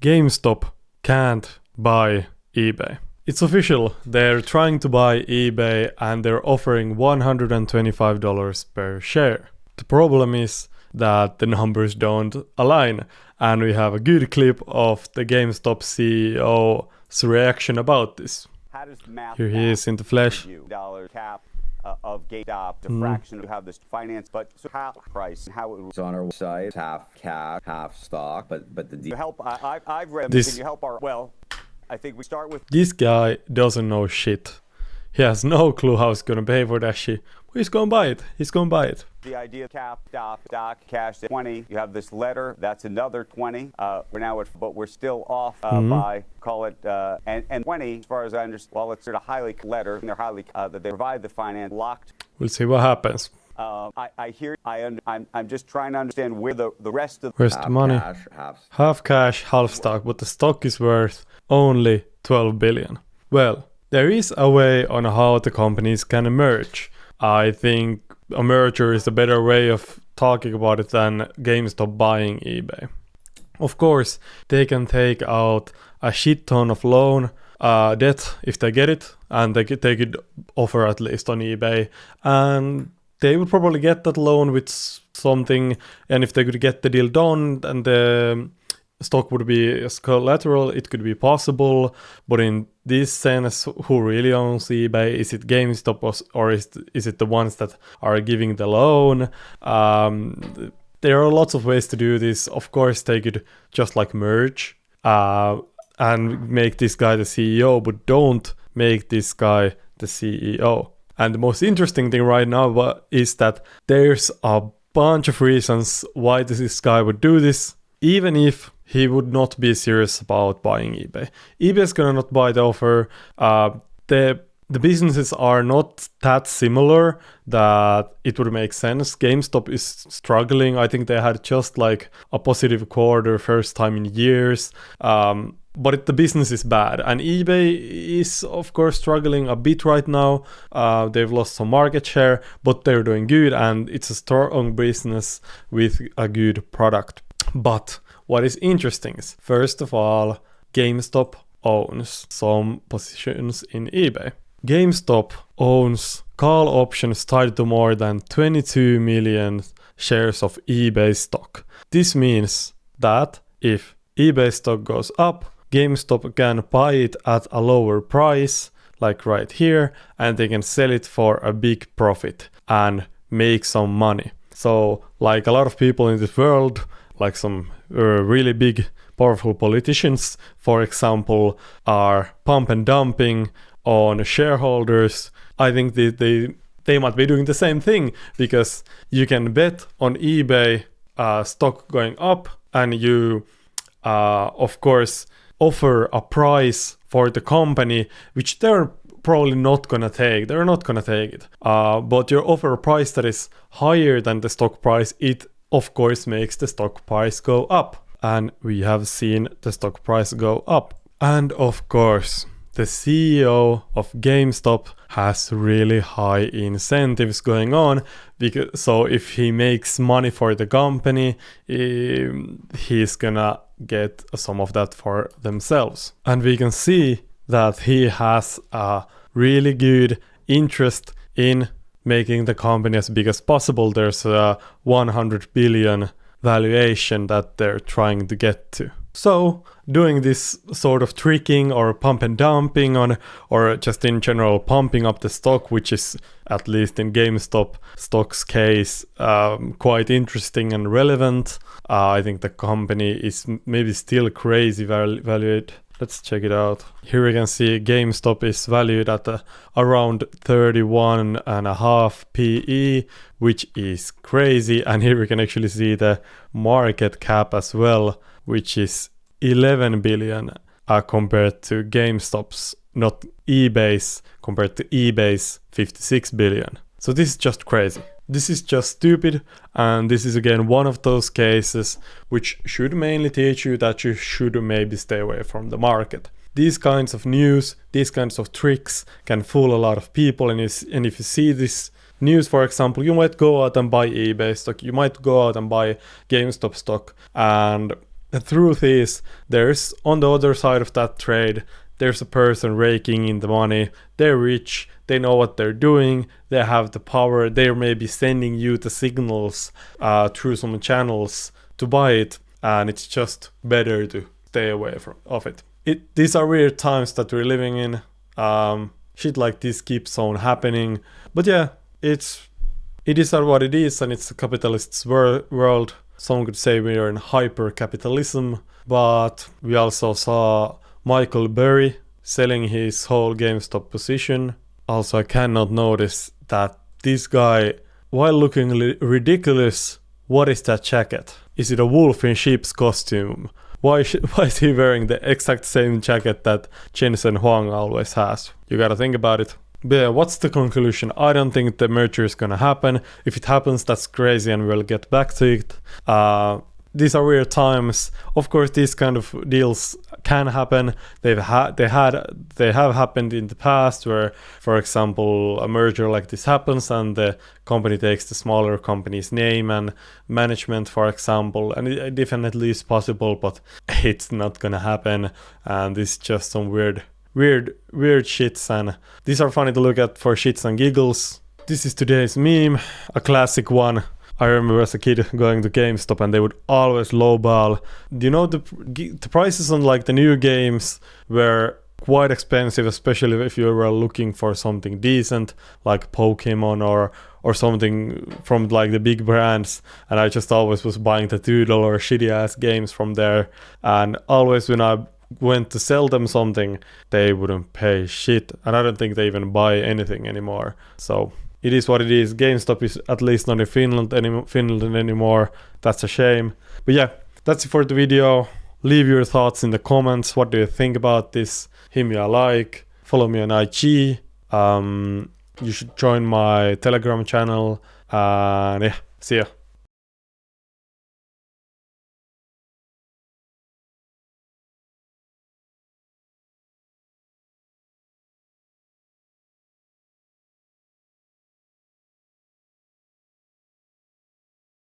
GameStop can't buy eBay. It's official, they're trying to buy eBay and they're offering $125 per share. The problem is that the numbers don't align, and we have a good clip of the GameStop CEO's reaction about this. Here he is in the flesh. Dollar cap of Gamestop, the fraction to have this finance, but so half price, how it was on our website, half cash, half stock, but the deal. Help. I've read. This, can you help our? Well, I think we start with. This guy doesn't know shit. He has no clue how he's gonna pay for that shit. He's gonna buy it. He's gonna buy it. The idea of cap, stock, cash, 20. You have this letter. That's another 20. We're now at, but we're still off by call it and 20 as far as I understand. Well, it's sort of highly letter. And they're highly that they provide the finance locked. We'll see what happens. I'm just trying to understand where the rest of where's the money? Half cash, half stock, but the stock is worth only 12 billion. Well, there is a way on how the companies can merge. I think a merger is a better way of talking about it than GameStop buying eBay. Of course, they can take out a shit ton of loan debt if they get it, and they could offer at least on eBay, and they would probably get that loan with something, and if they could get the deal done and the stock would be as collateral, it could be possible. But in this sense, who really owns eBay? Is it GameStop or is it the ones that are giving the loan? There are lots of ways to do this. Of course, they could just like merge and make this guy the CEO, but don't make this guy the CEO. And the most interesting thing right now is that there's a bunch of reasons why this guy would do this, even if he would not be serious about buying eBay. eBay is gonna not buy the offer. The businesses are not that similar that it would make sense. GameStop is struggling. I think they had just like a positive quarter, first time in years. But the business is bad, and eBay is of course struggling a bit right now. They've lost some market share, but they're doing good, and it's a strong business with a good product. But what is interesting is, first of all, GameStop owns some positions in eBay. GameStop owns call options tied to more than 22 million shares of eBay stock. This means that if eBay stock goes up, GameStop can buy it at a lower price, like right here, and they can sell it for a big profit and make some money. So, like a lot of people in this world, like some really big, powerful politicians, for example, are pump and dumping on shareholders. I think they might be doing the same thing, because you can bet on eBay stock going up, and you, of course, offer a price for the company which they're probably not gonna take. They're not gonna take it. But you offer a price that is higher than the stock price. It of course makes the stock price go up, and we have seen the stock price go up. And of course, the CEO of GameStop has really high incentives going on, because so if he makes money for the company, he's gonna get some of that for themselves. And we can see that he has a really good interest in making the company as big as possible. There's a 100 billion valuation that they're trying to get to. So doing this sort of tricking or pump and dumping on, or just in general pumping up the stock, which is, at least in GameStop stock's case, quite interesting and relevant. I think the company is maybe still crazy valued. Let's check it out. Here we can see GameStop is valued at around 31.5 PE, which is crazy. And here we can actually see the market cap as well, which is 11 billion compared to GameStop's, not eBay's, compared to eBay's 56 billion. So this is just crazy. This is just stupid, and this is again one of those cases which should mainly teach you that you should maybe stay away from the market. These kinds of news, these kinds of tricks can fool a lot of people, and if you see this news, for example, you might go out and buy eBay stock, you might go out and buy GameStop stock, and The truth is, there's on the other side of that trade, there's a person raking in the money. They're rich, they know what they're doing, they have the power, they're maybe sending you the signals through some channels to buy it, and it's just better to stay away of it. These are weird times that we're living in. Shit like this keeps on happening. But yeah, it is what it is, and it's a capitalist world. Some could say we are in hyper-capitalism, but we also saw Michael Burry selling his whole GameStop position. Also, I cannot notice that this guy, while looking ridiculous, what is that jacket? Is it a wolf in sheep's costume? Why is he wearing the exact same jacket that Jensen Huang always has? You gotta think about it. But yeah, what's the conclusion? I don't think the merger is gonna happen. If it happens, that's crazy, and we'll get back to it. These are weird times. Of course, these kind of deals can happen. They have happened in the past, where, for example, a merger like this happens, and the company takes the smaller company's name and management, for example. And it definitely is possible, but it's not gonna happen. And this is just some weird shits, and these are funny to look at for shits and giggles. This is today's meme, a classic one. I remember as a kid going to GameStop, and they would always lowball. Do you know the prices on like the new games were quite expensive, especially if you were looking for something decent like Pokemon or something from like the big brands. And I just always was buying the $2 shitty ass games from there, and always when I went to sell them something, they wouldn't pay shit, and I don't think they even buy anything anymore. So it is what it is. GameStop is at least not in Finland anymore. That's a shame. But yeah, that's it for the video. Leave your thoughts in the comments. What do you think about this? Hit me a like. Follow me on IG. You should join my Telegram channel. And yeah, see ya.